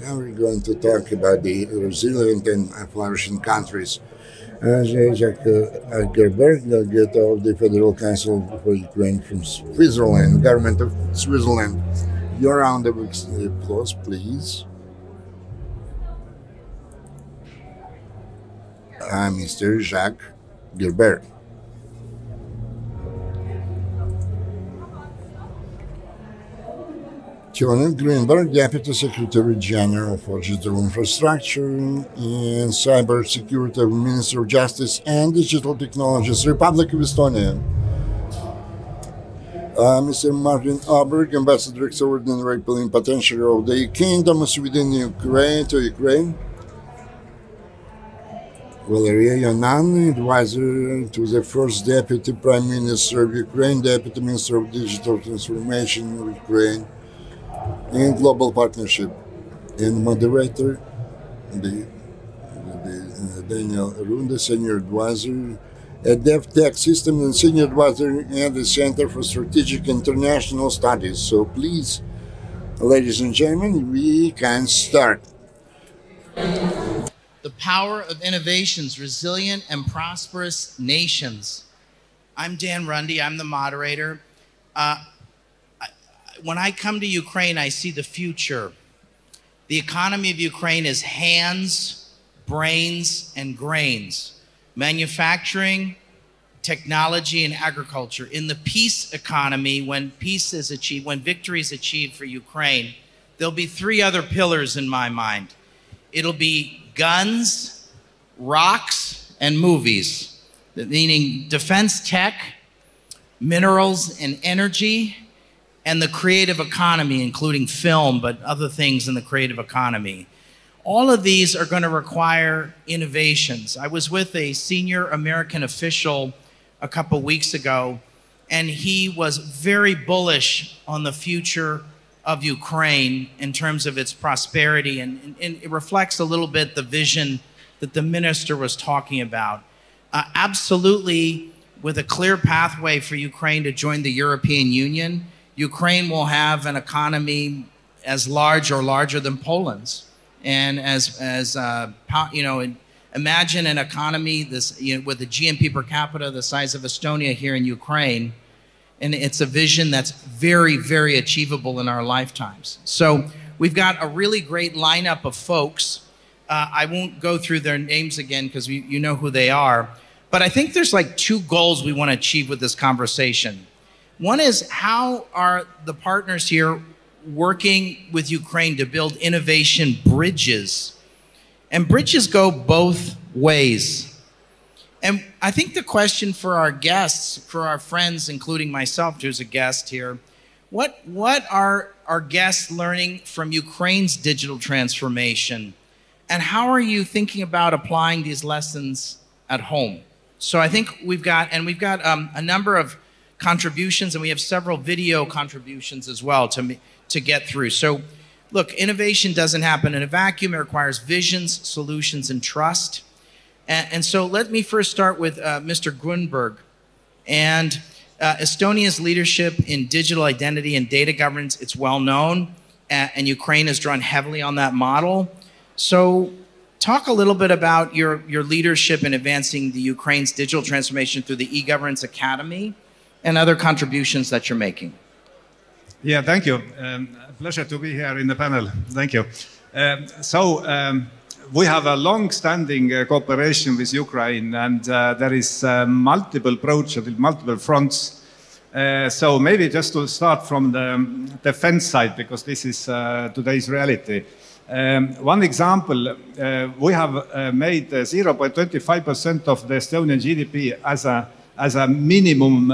Now we're going to talk about the resilient and flourishing countries. Jacques Gerberg, delegate of the Federal Council for Ukraine from Switzerland, government of Switzerland. Your round of applause, please. Mr. Jacques Gerberg. Tony Greenberg, Deputy Secretary General for Digital Infrastructure and Cybersecurity of Minister of Justice and Digital Technologies, Republic of Estonia. Mr. Martin Oberg, Ambassador Extraordinary Plenipotentiary of the Kingdom of Sweden to Ukraine. Valeria Yonan, Advisor to the First Deputy Prime Minister of Ukraine, Deputy Minister of Digital Transformation of Ukraine and Global Partnership, and moderator, Daniel Runda, Senior Advisor at DevTech Systems and Senior Advisor at the Center for Strategic International Studies. So please, ladies and gentlemen, we can start. The power of innovations, resilient and prosperous nations. I'm Dan Rundy, I'm the moderator. When I come to Ukraine, I see the future. The economy of Ukraine is hands, brains, and grains. Manufacturing, technology, and agriculture. In the peace economy, when peace is achieved, when victory is achieved for Ukraine, there'll be three other pillars in my mind. It'll be guns, rocks, and movies, meaning defense tech, minerals and energy, and the creative economy, including film, but other things in the creative economy. All of these are going to require innovations. I was with a senior American official a couple weeks ago, and he was very bullish on the future of Ukraine in terms of its prosperity, and it reflects a little bit the vision that the minister was talking about. Absolutely, with a clear pathway for Ukraine to join the European Union, Ukraine will have an economy as large or larger than Poland's. And imagine an economy with a GNP per capita the size of Estonia here in Ukraine. And it's a vision that's very, very achievable in our lifetimes. So we've got a really great lineup of folks. I won't go through their names again because you know who they are. But I think there's like two goals we want to achieve with this conversation. One is, how are the partners here working with Ukraine to build innovation bridges? And bridges go both ways. And I think the question for our guests, for our friends, including myself, who's a guest here, what are our guests learning from Ukraine's digital transformation? And how are you thinking about applying these lessons at home? So I think we've got a number of contributions, and we have several video contributions as well to get through. So look, innovation doesn't happen in a vacuum. It requires visions, solutions, and trust. And so let me first start with Mr. Grunberg. And Estonia's leadership in digital identity and data governance, it's well known, and Ukraine has drawn heavily on that model. So talk a little bit about your leadership in advancing the Ukraine's digital transformation through the e-governance academy and other contributions that you're making. Yeah, thank you. Pleasure to be here in the panel. Thank you. We have a long-standing cooperation with Ukraine, and there is multiple approaches with multiple fronts. So maybe just to start from the defense side, because this is today's reality. One example, we have made 0.25% of the Estonian GDP as a minimum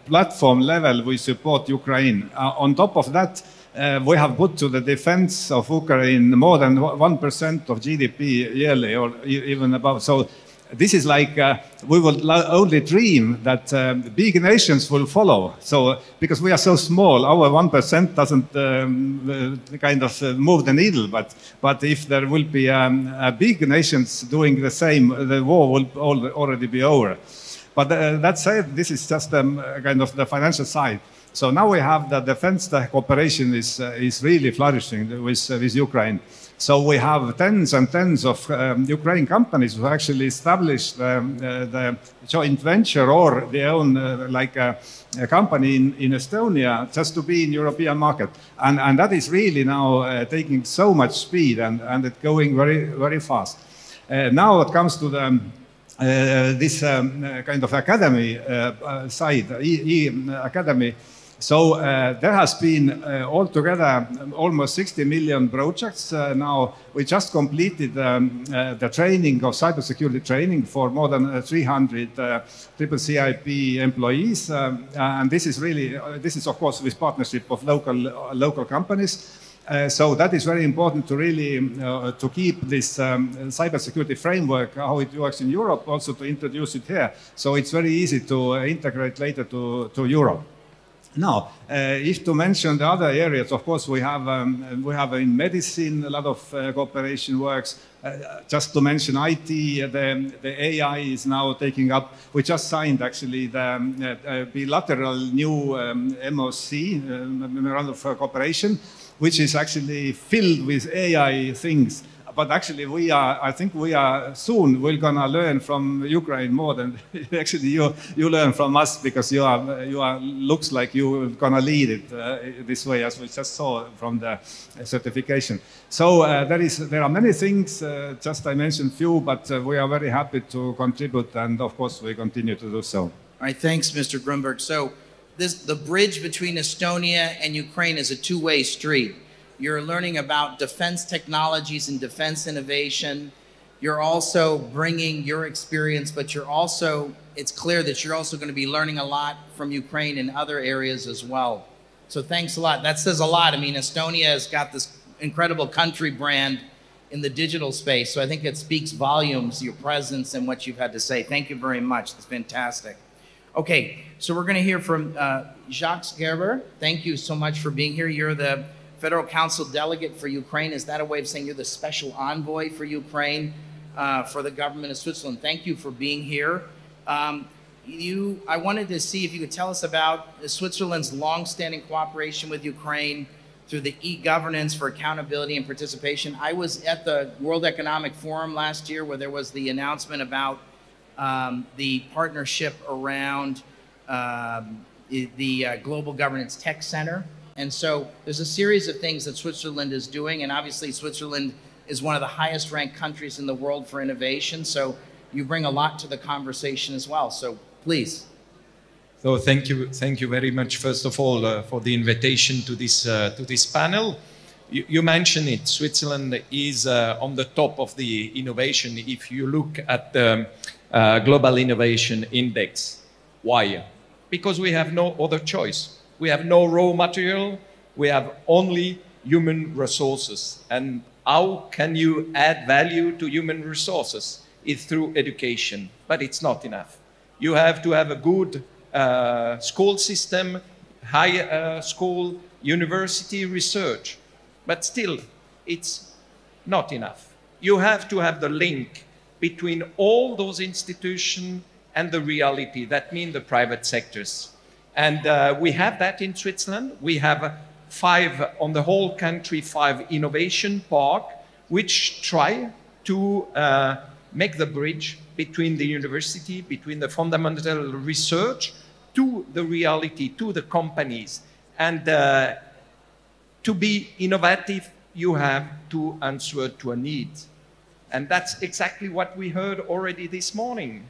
platform level we support Ukraine. On top of that, we have put to the defense of Ukraine more than 1% of GDP yearly, or even above. So this is like, we will only dream that big nations will follow. So, because we are so small, our 1% doesn't kind of move the needle. But if there will be big nations doing the same, the war will already be over. But that said, this is just kind of the financial side. So now we have the defense cooperation is really flourishing with Ukraine. So we have tens and tens of Ukrainian companies who actually established the joint venture or their own like a company in Estonia just to be in European market. And that is really now taking so much speed and it's going very, very fast. Now it comes to the this kind of academy side, academy. So there has been altogether almost 60 million projects now. We just completed the training of cybersecurity training for more than 300 triple CIP employees. And this is really, this is of course with partnership of local companies. So that is very important to really to keep this cybersecurity framework, how it works in Europe, also to introduce it here. So it's very easy to integrate later to Europe. Now, if to mention the other areas, of course, we have in medicine a lot of cooperation works. Just to mention IT, the AI is now taking up. We just signed actually the bilateral new MOC, Memorandum of Cooperation, which is actually filled with AI things. But actually, I think we are soon, we're gonna learn from Ukraine more than actually you learn from us, because you are looks like you're gonna lead it this way, as we just saw from the certification. So there are many things, just I mentioned few, but we are very happy to contribute, and of course we continue to do so. All right, thanks, Mr. Grunberg. So the bridge between Estonia and Ukraine is a two-way street. You're learning about defense technologies and defense innovation. You're also bringing your experience, but it's clear that you're also going to be learning a lot from Ukraine in other areas as well. So thanks a lot. That says a lot. I mean, Estonia has got this incredible country brand in the digital space. So I think it speaks volumes, your presence and what you've had to say. Thank you very much. That's fantastic. Okay, so we're going to hear from Jacques Gerber. Thank you so much for being here. You're the Federal Council delegate for Ukraine. Is that a way of saying you're the special envoy for Ukraine for the government of Switzerland? Thank you for being here. I wanted to see if you could tell us about Switzerland's long-standing cooperation with Ukraine through the e-governance for accountability and participation. I was at the World Economic Forum last year where there was the announcement about the partnership around the Global Governance Tech Center. And so there's a series of things that Switzerland is doing, and obviously Switzerland is one of the highest ranked countries in the world for innovation, so you bring a lot to the conversation as well. So please. So thank you very much, first of all, for the invitation to this panel. You mentioned it, Switzerland is on the top of the innovation if you look at the Global Innovation Index. Why? Because we have no other choice. We have no raw material, we have only human resources. And how can you add value to human resources? It's through education, but it's not enough. You have to have a good school system, high school, university, research, but still, it's not enough. You have to have the link between all those institutions and the reality, that means the private sectors. And we have that in Switzerland. We have 5, on the whole country, 5 innovation parks, which try to make the bridge between the university, between the fundamental research, to the reality, to the companies. And to be innovative, you have to answer to a need. And that's exactly what we heard already this morning.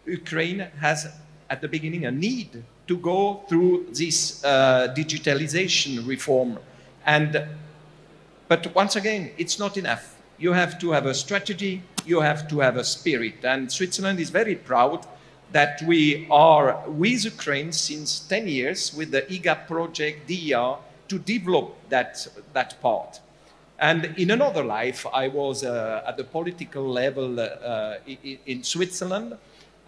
Ukraine has, at the beginning, a need to go through this digitalization reform. But once again, it's not enough. You have to have a strategy, you have to have a spirit. And Switzerland is very proud that we are with Ukraine since 10 years with the EGAP project, DER, to develop that part. And in another life, I was at the political level in Switzerland.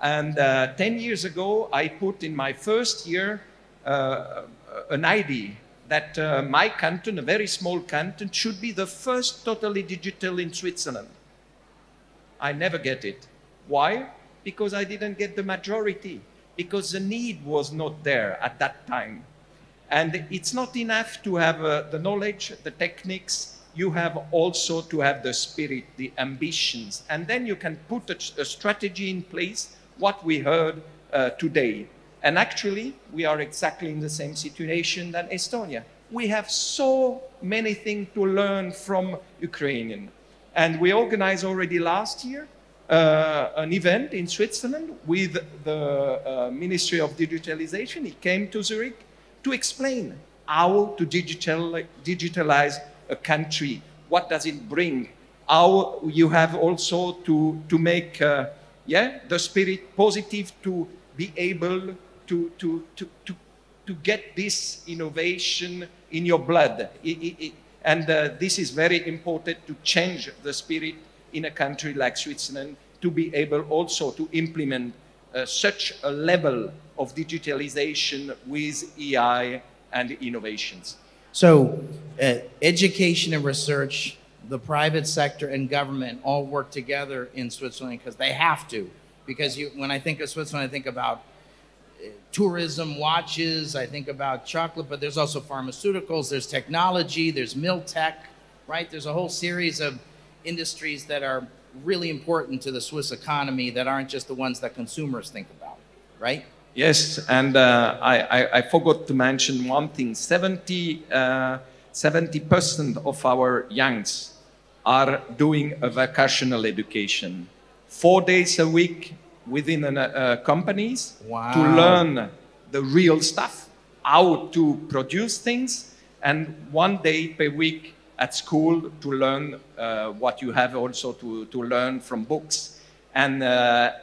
And 10 years ago, I put in my first year an idea that my canton, a very small canton, should be the first totally digital in Switzerland. I never get it. Why? Because I didn't get the majority, because the need was not there at that time. And it's not enough to have the knowledge, the techniques, you have also to have the spirit, the ambitions, and then you can put a strategy in place, what we heard today. And actually, we are exactly in the same situation than Estonia. We have so many things to learn from Ukrainian. And we organized already last year an event in Switzerland with the Ministry of Digitalization. He came to Zurich to explain how to digitalize a country. What does it bring? How you have also to make the spirit positive, to be able to get this innovation in your blood. And this is very important to change the spirit in a country like Switzerland, to be able also to implement such a level of digitalization with AI and innovations. So education and research, the private sector and government all work together in Switzerland because they have to. Because when I think of Switzerland, I think about tourism, watches, I think about chocolate, but there's also pharmaceuticals, there's technology, there's Miltech, right? There's a whole series of industries that are really important to the Swiss economy that aren't just the ones that consumers think about, right? Yes, and I forgot to mention one thing. 70% of our youngs are doing a vocational education. 4 days a week within companies. Wow. To learn the real stuff, how to produce things, and 1 day per week at school to learn what you have also to learn from books. And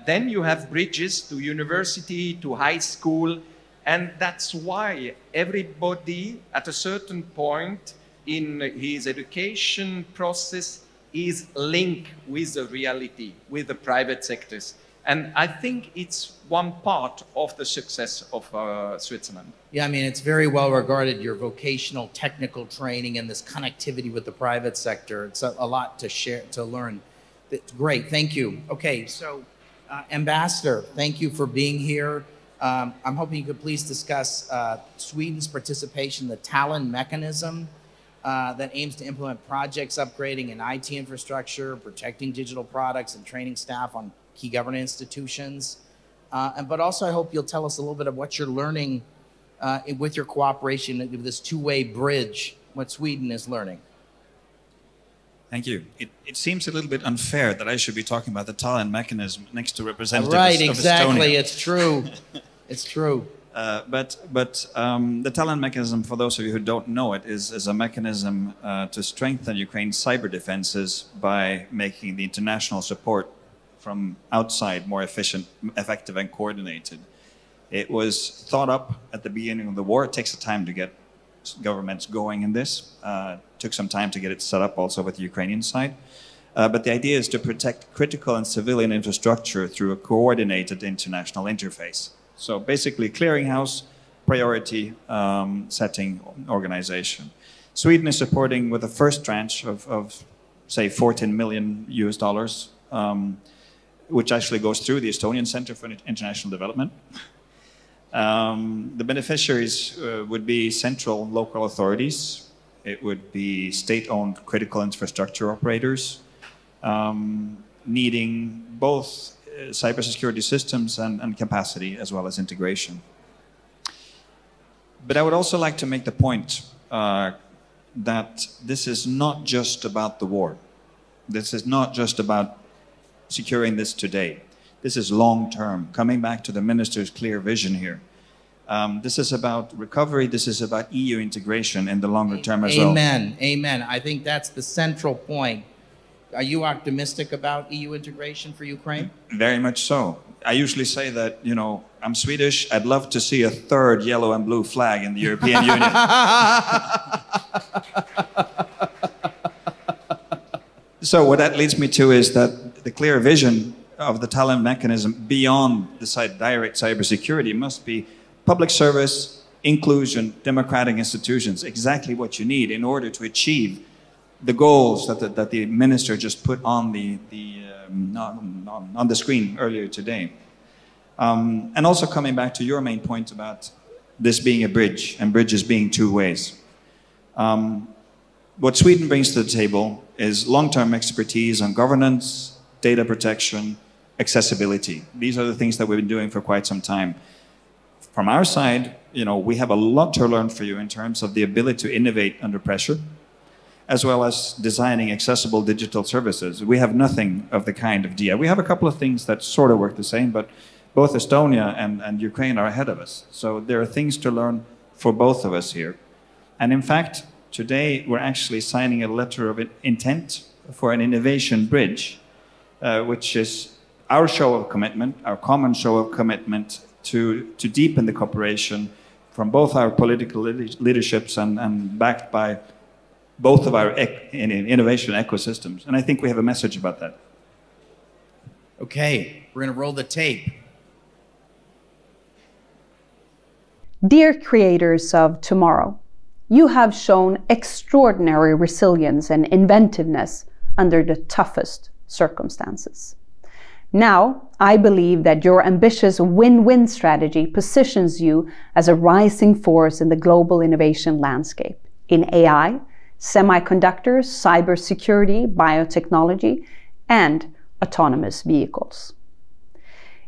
then you have bridges to university, to high school, and that's why everybody at a certain point in his education process is linked with the reality, with the private sectors. And I think it's one part of the success of Switzerland. Yeah, I mean, it's very well regarded, your vocational technical training and this connectivity with the private sector. It's a lot to share, to learn. It's great, thank you. Okay, so Ambassador, thank you for being here. I'm hoping you could please discuss Sweden's participation in the Talent mechanism that aims to implement projects upgrading an IT infrastructure, protecting digital products, and training staff on key government institutions. But also, I hope you'll tell us a little bit of what you're learning with your cooperation with this two-way bridge, what Sweden is learning. Thank you. It seems a little bit unfair that I should be talking about the Talent mechanism next to representatives right, of exactly. Estonia. It's true. It's true. But the Talent mechanism, for those of you who don't know it, is a mechanism to strengthen Ukraine's cyber defenses by making the international support from outside more efficient, effective, and coordinated. It was thought up at the beginning of the war. It takes time to get governments going in this. Took some time to get it set up also with the Ukrainian side. But the idea is to protect critical and civilian infrastructure through a coordinated international interface. So basically clearinghouse, priority setting organization. Sweden is supporting with the first tranche of say $14 million US, which actually goes through the Estonian Center for International Development. The beneficiaries would be central local authorities. It would be state-owned critical infrastructure operators, needing both cybersecurity systems and capacity as well as integration. But I would also like to make the point that this is not just about the war. This is not just about securing this today. This is long-term, coming back to the minister's clear vision here. This is about recovery, this is about EU integration in the longer term as well. Amen, amen. I think that's the central point. Are you optimistic about EU integration for Ukraine? Very much so. I usually say that, you know, I'm Swedish, I'd love to see a third yellow and blue flag in the European Union. So what that leads me to is that the clear vision of the Talent mechanism beyond the direct cybersecurity must be public service, inclusion, democratic institutions, exactly what you need in order to achieve the goals that the minister just put on the screen earlier today. And also coming back to your main point about this being a bridge and bridges being two ways. what Sweden brings to the table is long-term expertise on governance, data protection, accessibility. These are the things that we've been doing for quite some time. From our side, we have a lot to learn for you in terms of the ability to innovate under pressure, as well as designing accessible digital services. We have nothing of the kind of DI. We have a couple of things that sort of work the same, but both Estonia and Ukraine are ahead of us. So there are things to learn for both of us here. And in fact, today we're actually signing a letter of intent for an innovation bridge, which is our show of commitment, our common show of commitment to deepen the cooperation from both our political leaderships and backed by both of our innovation ecosystems. And I think we have a message about that. Okay, we're going to roll the tape. Dear creators of tomorrow, you have shown extraordinary resilience and inventiveness under the toughest circumstances. Now, I believe that your ambitious win-win strategy positions you as a rising force in the global innovation landscape in AI, semiconductors, cybersecurity, biotechnology, and autonomous vehicles.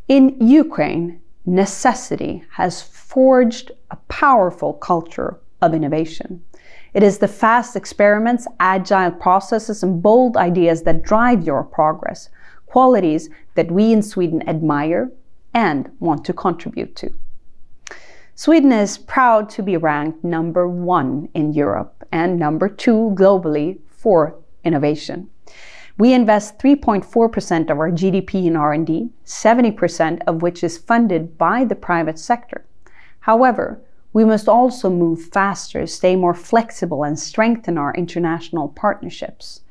In Ukraine, necessity has forged a powerful culture of innovation. It is the fast experiments, agile processes, and bold ideas that drive your progress, qualities that we in Sweden admire and want to contribute to. Sweden is proud to be ranked #1 in Europe and #2 globally for innovation. We invest 3.4% of our GDP in R&D, 70% of which is funded by the private sector. However, we must also move faster, stay more flexible, and strengthen our international partnerships.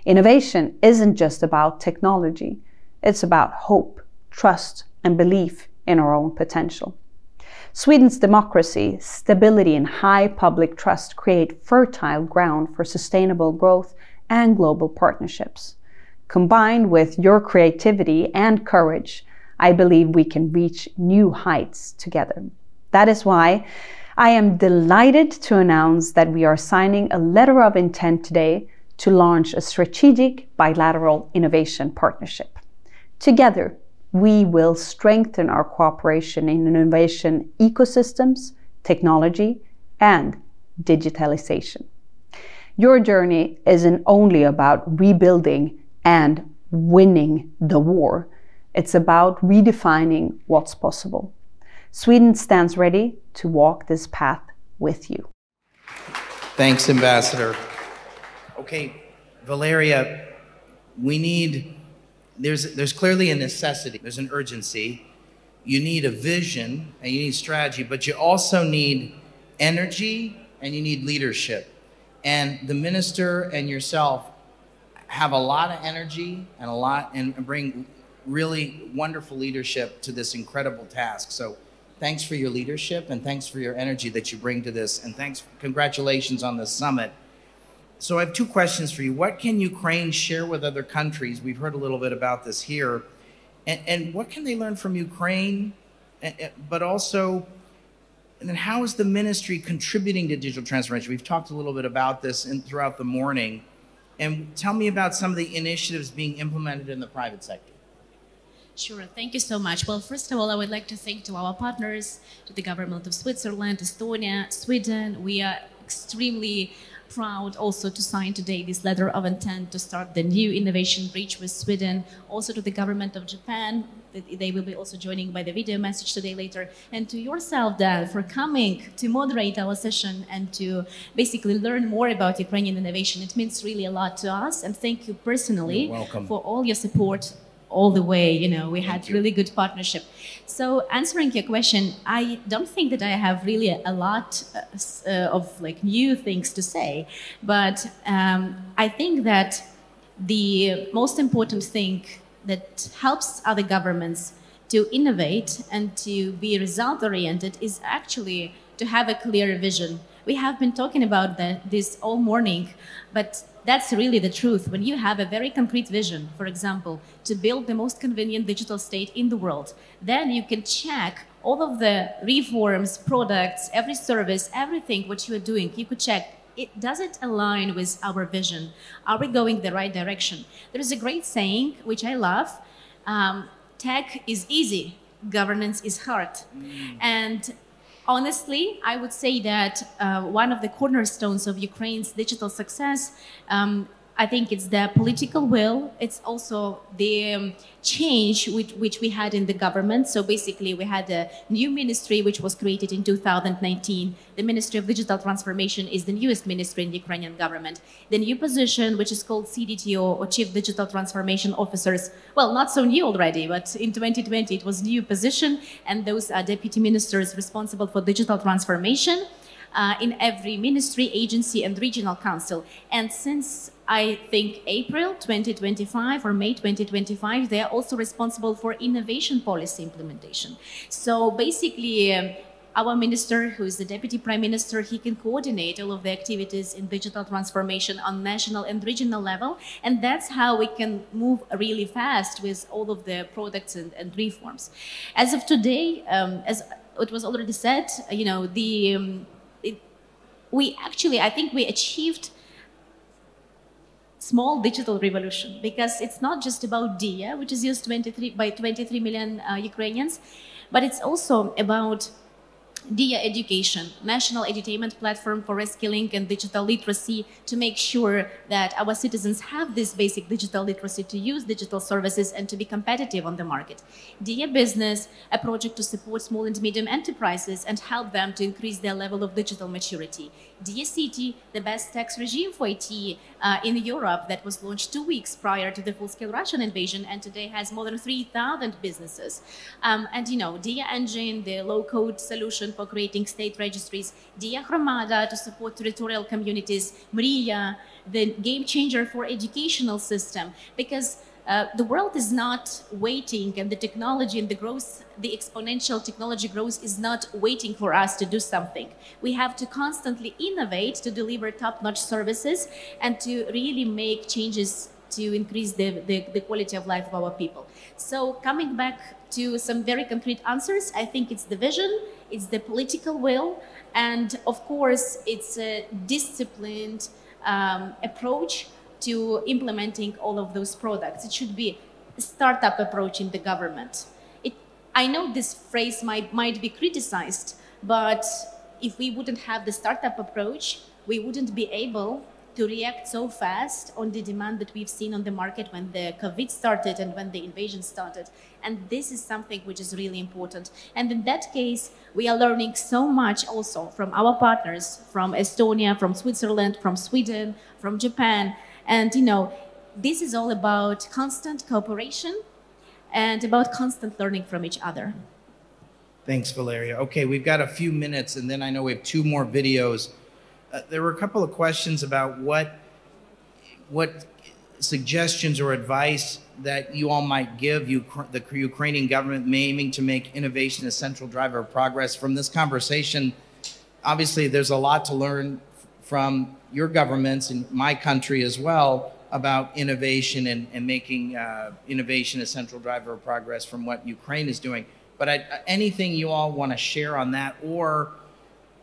Innovation isn't just about technology. It's about hope, trust, and belief in our own potential. Sweden's democracy, stability, and high public trust create fertile ground for sustainable growth and global partnerships. Combined with your creativity and courage, I believe we can reach new heights together. That is why I am delighted to announce that we are signing a letter of intent today to launch a strategic bilateral innovation partnership. Together, we will strengthen our cooperation in innovation ecosystems, technology, and digitalization. Your journey isn't only about rebuilding and winning the war. It's about redefining what's possible. Sweden stands ready to walk this path with you. Thanks, Ambassador. Okay, Valeria, there's clearly a necessity, there's an urgency. You need a vision and you need strategy, but you also need energy and you need leadership. And the minister and yourself have a lot of energy and bring really wonderful leadership to this incredible task. So thanks for your leadership and thanks for your energy that you bring to this, and congratulations on the summit. So I have two questions for you. What can Ukraine share with other countries? We've heard a little bit about this here. And what can they learn from Ukraine? But also, and then how is the ministry contributing to digital transformation? We've talked a little bit about this throughout the morning. And tell me about some of the initiatives being implemented in the private sector. Sure, thank you so much. Well, first of all, I would like to thank to our partners, to the government of Switzerland, Estonia, Sweden. We are extremely proud also to sign today this letter of intent to start the new innovation bridge with Sweden, also to the government of Japan. They will be also joining by the video message today later. And to yourself, Dan, for coming to moderate our session and to basically learn more about Ukrainian innovation. It means really a lot to us. And thank you personally for all your support all the way. We had really good partnership. So answering your question, I don't think that I have really a lot of new things to say, but I think that the most important thing that helps other governments to innovate and to be result-oriented is actually to have a clear vision. We have been talking about this all morning, but that's really the truth. When you have a very concrete vision, for example, to build the most convenient digital state in the world, then you can check all of the reforms, products, every service, everything what you are doing. You could check does it align with our vision? Are we going the right direction? There is a great saying, which I love, tech is easy, governance is hard. And honestly, I would say that one of the cornerstones of Ukraine's digital success, I think it's the political will. It's also the change which we had in the government. So basically, we had a new ministry which was created in 2019. The Ministry of Digital Transformation is the newest ministry in the Ukrainian government. The new position, which is called CDTO, or Chief Digital Transformation Officers, well, not so new already, but in 2020 it was a new position, and those are deputy ministers responsible for digital transformation in every ministry, agency, and regional council. And since I think April 2025 or May 2025, they are also responsible for innovation policy implementation. So basically, our minister, who is the deputy prime minister, he can coordinate all of the activities in digital transformation on national and regional level. And that's how we can move really fast with all of the products and reforms. As of today, as it was already said, you know, I think we achieved small digital revolution, because it's not just about DIA, which is used by 23 million Ukrainians, but it's also about DIA Education, National Edutainment Platform for Reskilling and Digital Literacy, to make sure that our citizens have this basic digital literacy to use digital services and to be competitive on the market. DIA Business, a project to support small and medium enterprises and help them to increase their level of digital maturity. DIA City, the best tax regime for IT in Europe, that was launched 2 weeks prior to the full-scale Russian invasion, and today has more than 3,000 businesses. And you know, DIA Engine, the low-code solution for creating state registries, DIA Hromada to support territorial communities, Mriya, the game changer for educational system, because the world is not waiting, and the technology and the growth, the exponential technology growth is not waiting for us to do something. We have to constantly innovate to deliver top-notch services and to really make changes to increase the quality of life of our people. So coming back to some very concrete answers, I think it's the vision, it's the political will, and of course, it's a disciplined approach to implementing all of those products. It should be a startup approach in the government. I know this phrase might be criticized, but if we wouldn't have the startup approach, we wouldn't be able to react so fast on the demand that we've seen on the market when the COVID started and when the invasion started. And this is something which is really important. And in that case, we are learning so much also from our partners, from Estonia, from Switzerland, from Sweden, from Japan. And, you know, this is all about constant cooperation and about constant learning from each other. Thanks, Valeria. Okay, we've got a few minutes, and then I know we have 2 more videos. There were a couple of questions about what suggestions or advice that you all might give the Ukrainian government aiming to make innovation a central driver of progress. From this conversation, obviously there's a lot to learn from your governments and my country as well about innovation and making innovation a central driver of progress from what Ukraine is doing. But anything you all want to share on that, or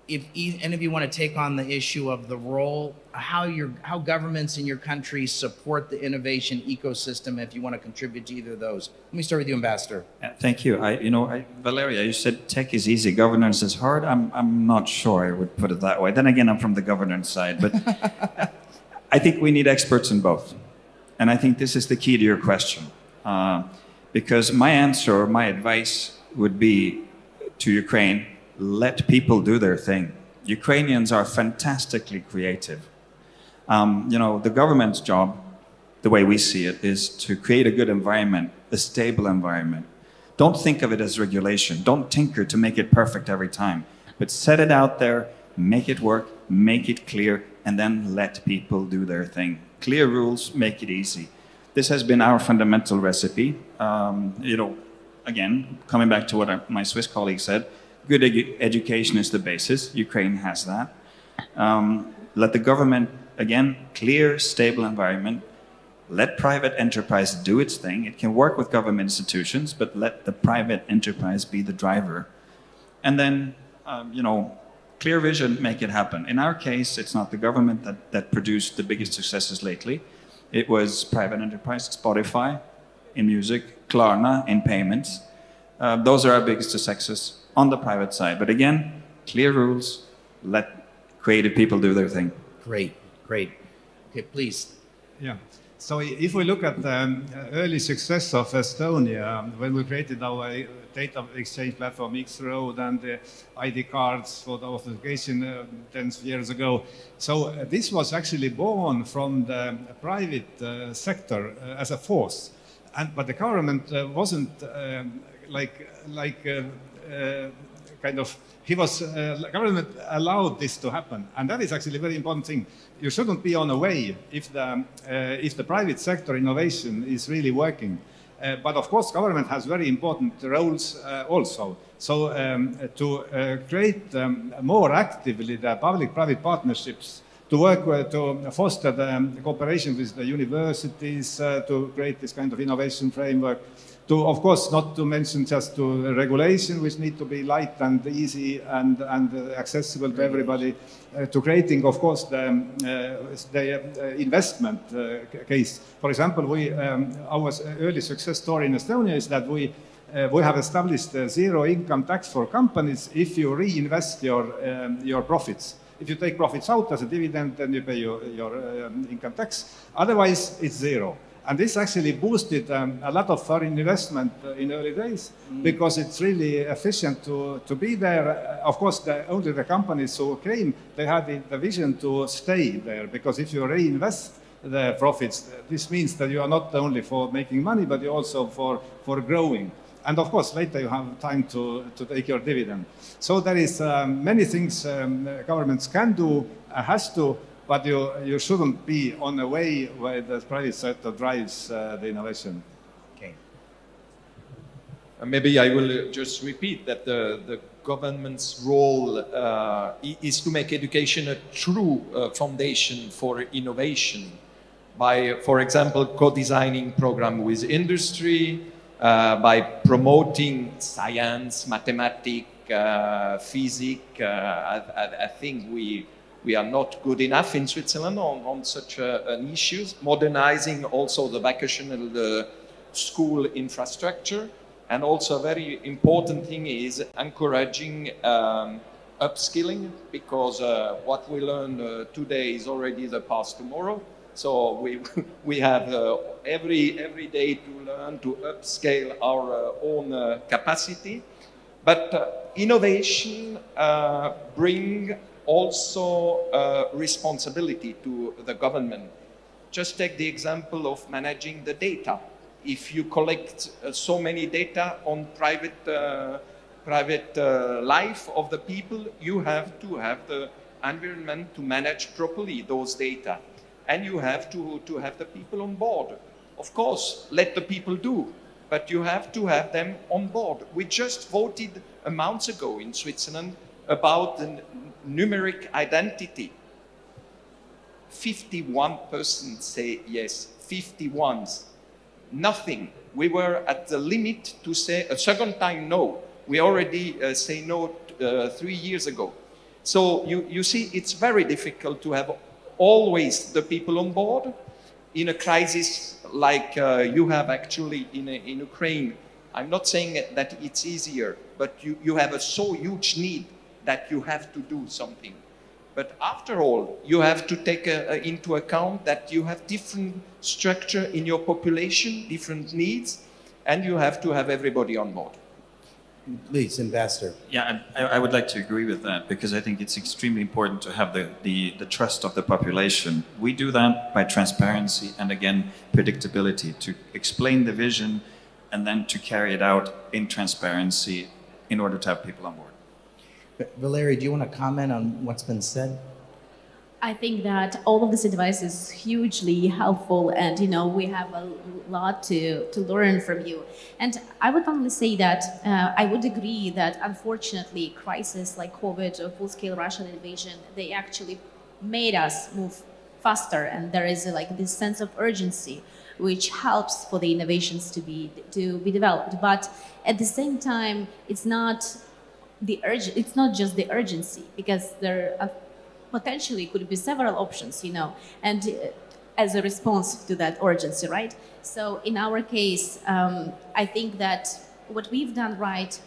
if any of you want to take on the issue of the role, how governments in your country support the innovation ecosystem, if you want to contribute to either of those. Let me start with you, Ambassador. Thank you. Valeria, you said tech is easy, governance is hard. I'm not sure I would put it that way. Then again, I'm from the governance side, but I think we need experts in both. And I think this is the key to your question. Because my answer, my advice would be to Ukraine, let people do their thing. Ukrainians are fantastically creative. The government's job, the way we see it, is to create a good environment, a stable environment. Don't think of it as regulation. Don't tinker to make it perfect every time. But set it out there, make it work, make it clear, and then let people do their thing. Clear rules, make it easy. This has been our fundamental recipe. Again, coming back to what my Swiss colleague said, good education is the basis. Ukraine has that. Let the government, again, clear, stable environment. Let private enterprise do its thing. It can work with government institutions, but let the private enterprise be the driver. And then, clear vision, make it happen. In our case, it's not the government that produced the biggest successes lately. It was private enterprise, Spotify in music, Klarna in payments. Those are our biggest successes on the private side. But again, clear rules, let creative people do their thing. Great, great. Okay, please. Yeah. So if we look at the early success of Estonia, when we created our data exchange platform X-Road and the ID cards for the authentication 10 years ago, so this was actually born from the private sector as a force. But the government wasn't government allowed this to happen, and that is actually a very important thing. You shouldn't be on a way if the private sector innovation is really working. But of course, government has very important roles also. So to create more actively the public-private partnerships, to work to foster the cooperation with the universities, to create this kind of innovation framework, to, of course, not to mention just to regulation, which need to be light and easy and accessible to everybody, to creating, of course, the investment case. For example, our early success story in Estonia is that we have established zero income tax for companies if you reinvest your profits. If you take profits out as a dividend, then you pay your income tax. Otherwise, it's zero. And this actually boosted a lot of foreign investment in early days because it's really efficient to be there. Of course, only the companies who came, they had the vision to stay there, because if you reinvest the profits, this means that you are not only for making money, but you also for growing. And of course, later you have time to take your dividend. So there is many things governments can do, has to, but you shouldn't be on a way where the private sector drives the innovation. Okay. Maybe I will just repeat that the government's role is to make education a true foundation for innovation by, for example, co-designing programs with industry, by promoting science, mathematics, physics. I think we are not good enough in Switzerland on such an issues. Modernizing also the vocational school infrastructure. And also a very important thing is encouraging upskilling, because what we learn today is already the past tomorrow. So we have every day to learn to upscale our own capacity. But innovation bring also responsibility to the government. Just take the example of managing the data. If you collect so many data on private life of the people, you have to have the environment to manage properly those data. And you have to have the people on board. Of course, let the people do, but you have to have them on board. We just voted a month ago in Switzerland about the numeric identity. 51% say yes, 51s. Nothing. We were at the limit to say a second time no. We already say no 3 years ago. So you see, it's very difficult to have always the people on board in a crisis like you have actually in Ukraine. I'm not saying that it's easier, but you have a so huge need that you have to do something. But after all, you have to take into account that you have different structure in your population, different needs, and you have to have everybody on board. Please, Ambassador. Yeah, I would like to agree with that, because I think it's extremely important to have the trust of the population. We do that by transparency and, again, predictability, to explain the vision and then to carry it out in transparency in order to have people on board. Valerie, do you want to comment on what's been said? I think that all of this advice is hugely helpful, and we have a lot to learn from you. And I would only say that I would agree that unfortunately crises like COVID or full-scale Russian invasion, they actually made us move faster, and there is this sense of urgency which helps for the innovations to be developed. But at the same time, it's not it's not just the urgency, because there potentially could be several options, and as a response to that urgency, right? So in our case, I think that what we've done right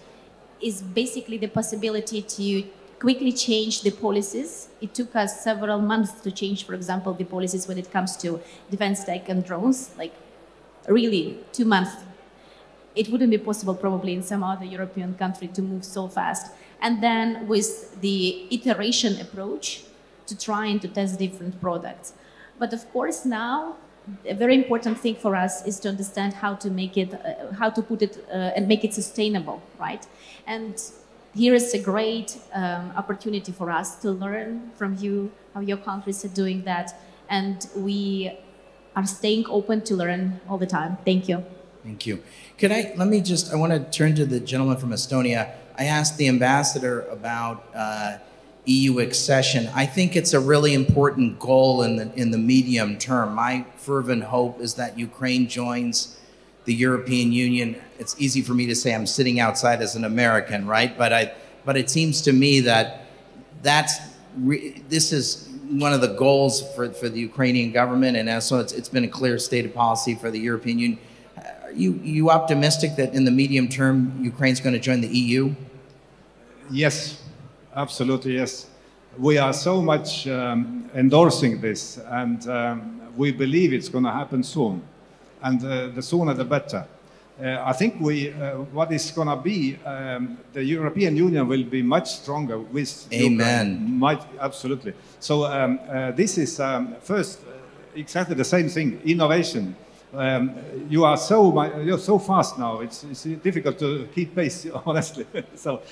is basically the possibility to quickly change the policies. It took us several months to change, for example, the policies when it comes to defense tech and drones, like really 2 months. It wouldn't be possible probably in some other European country to move so fast. And then with the iteration approach to try and to test different products. But of course now, a very important thing for us is to understand how to make it, how to put it and make it sustainable, right? And here is a great opportunity for us to learn from you, how your countries are doing that. And we are staying open to learn all the time. Thank you. Thank you. I want to turn to the gentleman from Estonia. I asked the ambassador about EU accession. I think it's a really important goal in the medium term. My fervent hope is that Ukraine joins the European Union. It's easy for me to say I'm sitting outside as an American, right? But it seems to me that this is one of the goals for the Ukrainian government, and also it's been a clear stated policy for the European Union. Are you optimistic that in the medium term Ukraine's going to join the EU? Yes, absolutely yes. We are so much endorsing this, and we believe it's going to happen soon, and the sooner the better. I think what is going to be, the European Union will be much stronger with Amen. Ukraine. Absolutely. So this is first exactly the same thing, innovation. You're so fast now. It's difficult to keep pace, honestly. So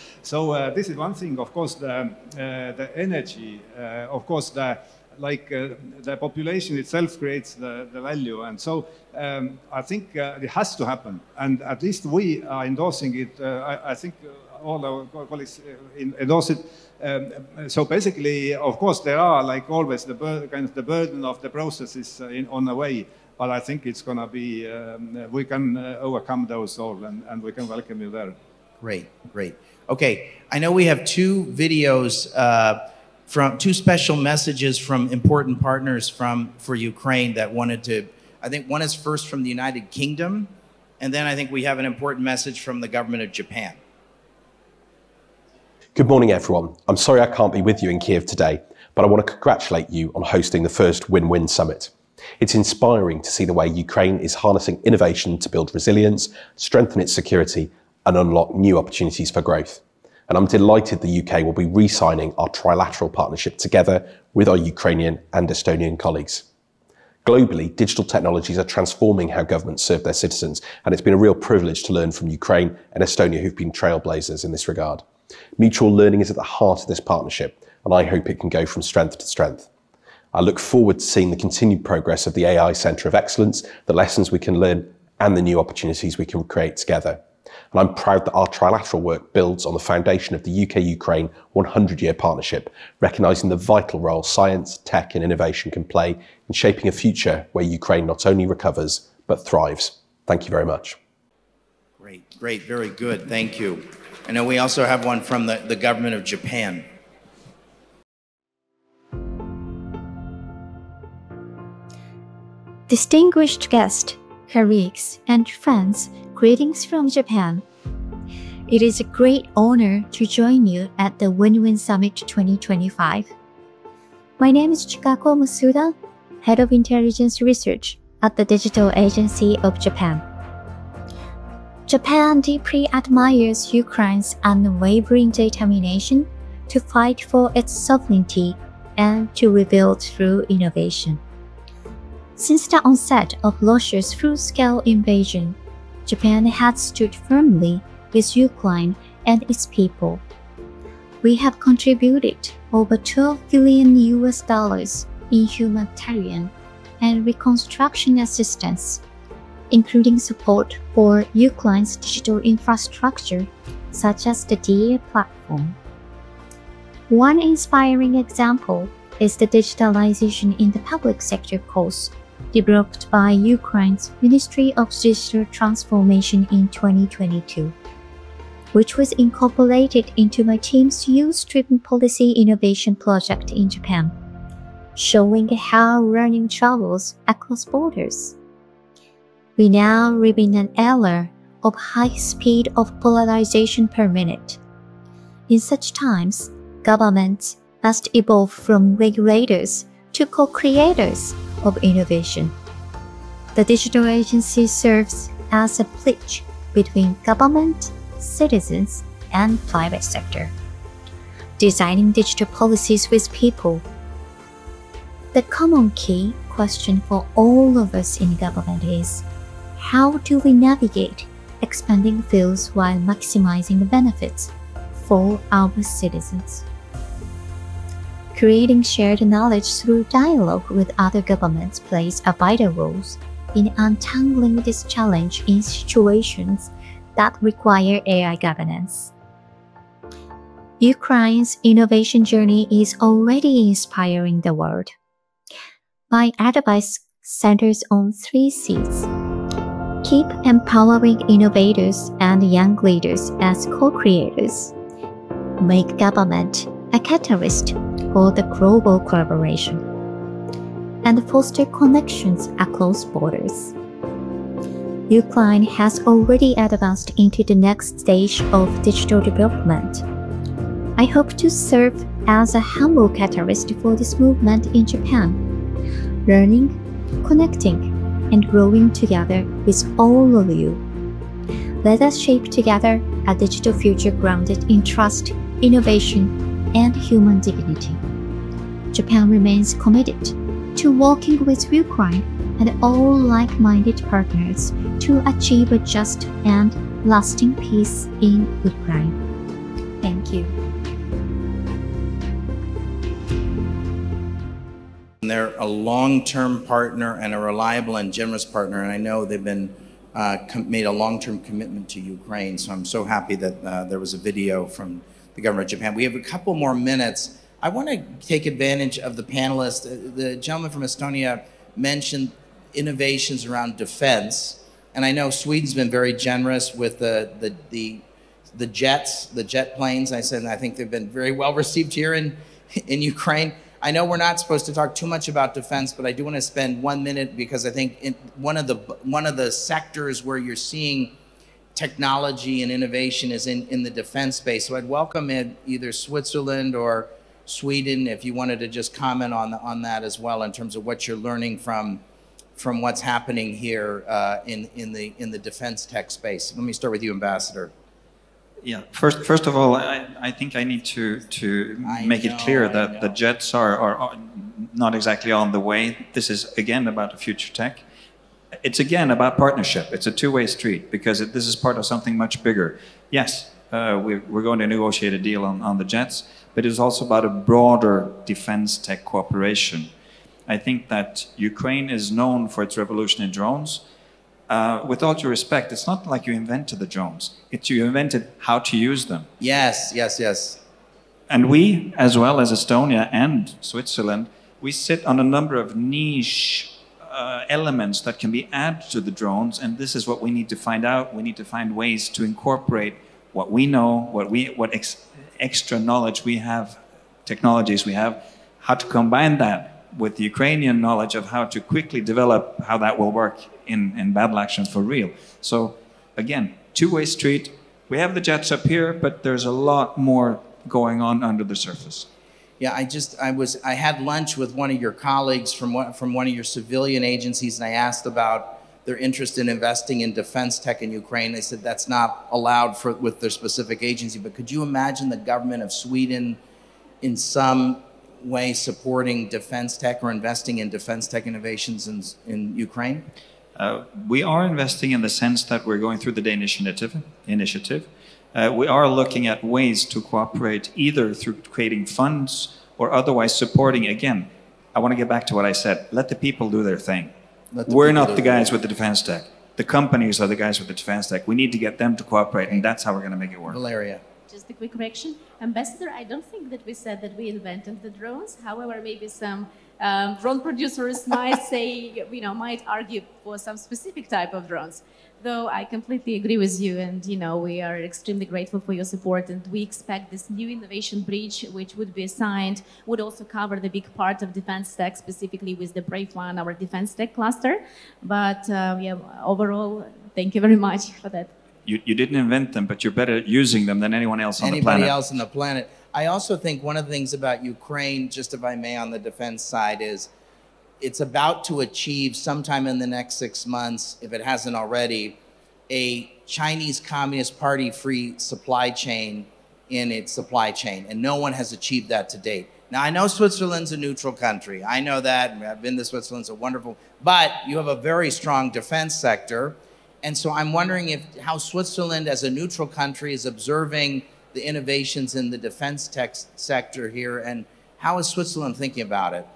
this is one thing. Of course, the energy. Of course, the population itself creates the value, and so I think it has to happen. And at least we are endorsing it. I think all our colleagues endorse it. So basically, of course, there are, like always, the burden of the process is on the way. But I think it's going to be, we can overcome those all, and we can welcome you there. Great, great. Okay, I know we have 2 videos from 2 special messages from important partners for Ukraine that wanted to, I think one is first from the United Kingdom, and then I think we have an important message from the government of Japan. Good morning, everyone. I'm sorry I can't be with you in Kiev today, but I want to congratulate you on hosting the first Win-Win Summit. It's inspiring to see the way Ukraine is harnessing innovation to build resilience, strengthen its security, and unlock new opportunities for growth. And I'm delighted the UK will be re-signing our trilateral partnership together with our Ukrainian and Estonian colleagues. Globally, digital technologies are transforming how governments serve their citizens, and it's been a real privilege to learn from Ukraine and Estonia, who've been trailblazers in this regard. Mutual learning is at the heart of this partnership, and I hope it can go from strength to strength. I look forward to seeing the continued progress of the AI Centre of Excellence, the lessons we can learn, and the new opportunities we can create together. And I'm proud that our trilateral work builds on the foundation of the UK-Ukraine 100-year partnership, recognising the vital role science, tech and innovation can play in shaping a future where Ukraine not only recovers, but thrives. Thank you very much. Great, great, very good, thank you. I know we also have one from the government of Japan. Distinguished guests, colleagues, and friends, greetings from Japan. It is a great honor to join you at the Win-Win Summit 2025. My name is Chikako Masuda, Head of Intelligence Research at the Digital Agency of Japan. Japan deeply admires Ukraine's unwavering determination to fight for its sovereignty and to rebuild through innovation. Since the onset of Russia's full-scale invasion, Japan has stood firmly with Ukraine and its people. We have contributed over $12 billion in humanitarian and reconstruction assistance, including support for Ukraine's digital infrastructure, such as the DA platform. One inspiring example is the digitalization in the public sector course developed by Ukraine's Ministry of Digital Transformation in 2022. which was incorporated into my team's youth-driven policy innovation project in Japan, showing how learning travels across borders. We now live in an era of high speed of polarization per minute. In such times, governments must evolve from regulators to co-creators of innovation. The digital agency serves as a bridge between government, citizens, and private sector, designing digital policies with people. The common key question for all of us in government is, how do we navigate expanding fields while maximizing the benefits for our citizens? Creating shared knowledge through dialogue with other governments plays a vital role in untangling this challenge in situations that require AI governance. Ukraine's innovation journey is already inspiring the world. My advice centers on 3 C's. Keep empowering innovators and young leaders as co-creators. Make government a catalyst for the global collaboration. And foster connections across borders. Ukraine has already advanced into the next stage of digital development. I hope to serve as a humble catalyst for this movement in Japan, learning, connecting, and growing together with all of you. Let us shape together a digital future grounded in trust, innovation, and human dignity. Japan remains committed to working with Ukraine and all like-minded partners to achieve a just and lasting peace in Ukraine. Thank you. They're a long-term partner and a reliable and generous partner, and I know they've been made a long-term commitment to Ukraine, so I'm so happy that there was a video from the government of Japan. We have a couple more minutes. I want to take advantage of the panelists. The gentleman from Estonia mentioned innovations around defense, and I know Sweden's been very generous with the jet planes. I think they've been very well received here in Ukraine. I know we're not supposed to talk too much about defense, but I do want to spend 1 minute because I think one of the sectors where you're seeing technology and innovation is in the defense space. So I'd welcome either Switzerland or Sweden if you wanted to just comment on that as well in terms of what you're learning from what's happening here in the defense tech space. Let me start with you, Ambassador. Yeah. First of all, I think I need to make it clear that the jets are not exactly on the way. This is again about the future tech. It's again about partnership. It's a two-way street because this is part of something much bigger. Yes, we're going to negotiate a deal on the jets, but it's also about a broader defense tech cooperation. I think that Ukraine is known for its revolution in drones. With all due respect, it's not like you invented the drones. You invented how to use them. Yes, yes, yes. And we, as well as Estonia and Switzerland, we sit on a number of niche elements that can be added to the drones, and this is what we need to find out. We need to find ways to incorporate what we know, what extra knowledge we have, technologies we have, how to combine that with the Ukrainian knowledge of how to quickly develop how that will work in battle action for real. So again, two-way street. We have the jets up here, but there's a lot more going on under the surface. Yeah, I had lunch with one of your colleagues from one of your civilian agencies, and I asked about their interest in investing in defense tech in Ukraine. They said that's not allowed with their specific agency, but could you imagine the government of Sweden in some way supporting defense tech or investing in defense tech innovations in Ukraine? We are investing in the sense that we're going through the Danish initiative. We are looking at ways to cooperate either through creating funds or otherwise supporting. Again, I want to get back to what I said. Let the people do their thing. We're not the guys with the defense tech. The companies are the guys with the defense tech. We need to get them to cooperate, and that's how we're going to make it work. Valeria. Just a quick correction. Ambassador, I don't think that we said that we invented the drones. However, maybe some drone producers might say, might argue for some specific type of drones. Though I completely agree with you, and we are extremely grateful for your support, and we expect this new innovation bridge, which would be assigned, would also cover the big part of defense tech, specifically with the Brave One, our defense tech cluster. But yeah, overall, thank you very much for that. You didn't invent them, but you're better at using them than anyone else on the planet. Anybody else on the planet. I also think one of the things about Ukraine, just if I may, on the defense side, is it's about to achieve sometime in the next 6 months, if it hasn't already, a Chinese Communist Party free supply chain in its supply chain. And no one has achieved that to date. Now, I know Switzerland's a neutral country. I know that. I've been to Switzerland. It's a wonderful, but you have a very strong defense sector. And so I'm wondering how Switzerland as a neutral country is observing the innovations in the defense tech sector here, and how is Switzerland thinking about it?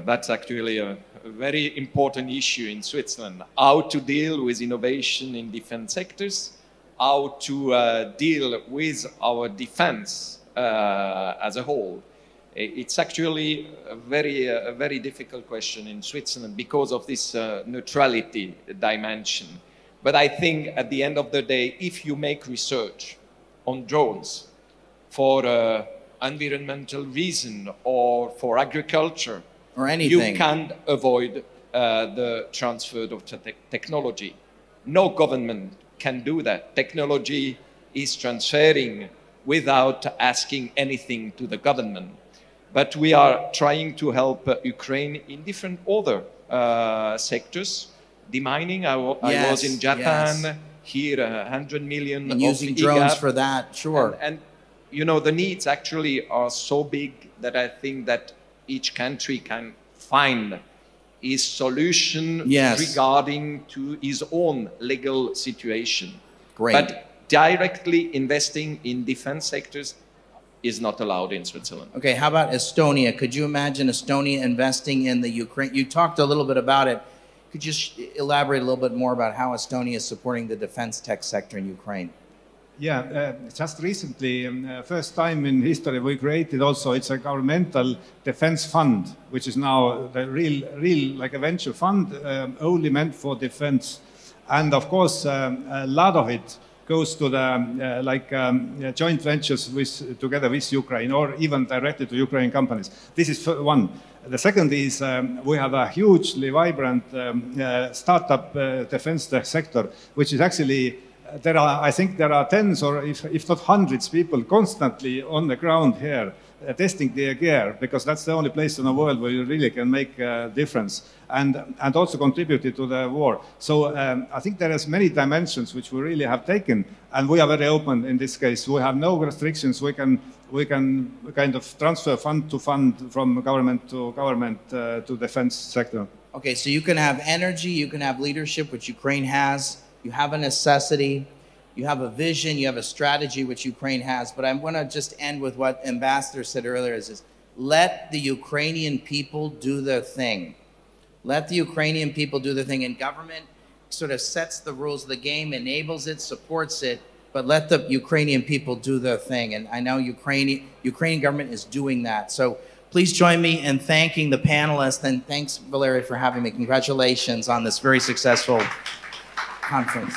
That's actually a very important issue in Switzerland. How to deal with innovation in different sectors, how to deal with our defense as a whole. It's actually a very difficult question in Switzerland because of this neutrality dimension. But I think at the end of the day, if you make research on drones for environmental reason or for agriculture, or anything, you can't avoid the transfer of technology. No government can do that. Technology is transferring without asking anything to the government. But we are trying to help Ukraine in different other sectors. Demining, I was in Japan, here 100 million and using drones for that, sure. And the needs actually are so big that I think that each country can find its solution regarding to his own legal situation. Great. But directly investing in defense sectors is not allowed in Switzerland. Okay, how about Estonia? Could you imagine Estonia investing in the Ukraine? You talked a little bit about it. Could you elaborate a little bit more about how Estonia is supporting the defense tech sector in Ukraine? Yeah, just recently, first time in history, we created also, it's a governmental defense fund, which is now the real like a venture fund, only meant for defense. And of course, a lot of it goes to the joint ventures together with Ukraine, or even directly to Ukrainian companies. This is one. The second is we have a hugely vibrant startup defense sector, which is actually, I think there are tens or if not hundreds people constantly on the ground here testing their gear, because that's the only place in the world where you really can make a difference and also contributed to the war. So I think there is many dimensions which we really have taken, and we are very open in this case. We have no restrictions. We can kind of transfer fund to fund from government to defense sector. Okay, so you can have energy, you can have leadership, which Ukraine has. You have a necessity, you have a vision, you have a strategy, which Ukraine has. But I want to just end with what Ambassador said earlier, is let the Ukrainian people do their thing. Let the Ukrainian people do their thing. And government sort of sets the rules of the game, enables it, supports it, but let the Ukrainian people do their thing. And I know Ukrainian government is doing that. So please join me in thanking the panelists. And thanks, Valeria, for having me. Congratulations on this very successful conference.